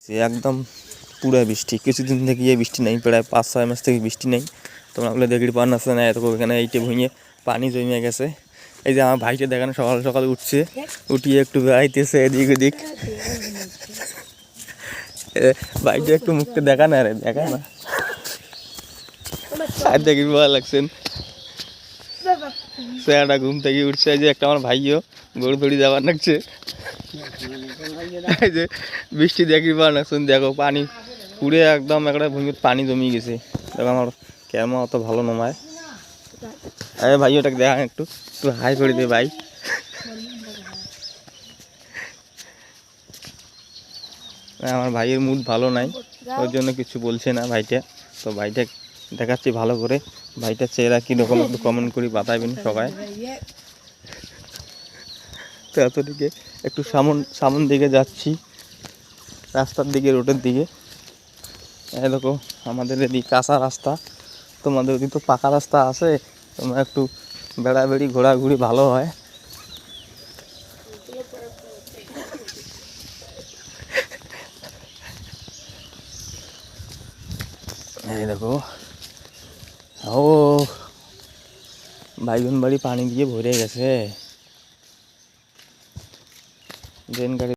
সে একদম পুরো বৃষ্টি, কিছুদিন থেকে বৃষ্টি নেই, প্রায় 5-6 মাস থেকে বৃষ্টি নেই। তোমরা বলে দেখি পান আসছে না, এত এখানে এইটে ভুঁইয়ে পানি জমে গেছে। এই যে আমার ভাইকে দেখানো সকাল সকাল উঠছে, উঠিয়ে একটু বেড়াইতেছে এদিক ওদিক। ভাইটা একটু মুখটা দেখা না রে, দেখা না আর দেখি ভালো লাগছেন। স্যারটা ঘুম থেকে উঠছে, যে একটা আমার ভাইও গরু ধরি যাবার লাগছে। এই যে বৃষ্টি দেখি পান আসছেন, দেখো পানি পুরে একদম একটা ভূমিতে পানি জমিয়ে গেছে। দেখো আমার ক্যামেরা অত ভালো নমায়। আরে ভাই ওটাকে দেখা একটু একটু হাই করে দে ভাই। আমার ভাইয়ের মুড ভালো নাই, ওই জন্য কিছু বলছে না ভাইটা। তো ভাইটা দেখাচ্ছি ভালো করে, ভাইটার চেহারা কীরকম একটু কমেন্ট করি বাতাইবেন সবাই। তো এতদিকে একটু সামন দিকে যাচ্ছি, রাস্তার দিকে, রোডের দিকে। এই দেখো আমাদের এদিকে কাঁচা রাস্তা, তোমাদের ওদিকে তো পাকা রাস্তা আছে, তোমরা একটু বেড়াবেড়ি ঘোরাঘুরি ভালো হয়। এই দেখো ও ভাইবোন বাড়ি পানি দিয়ে ভরে গেছে, ড্রেন গাড়ি।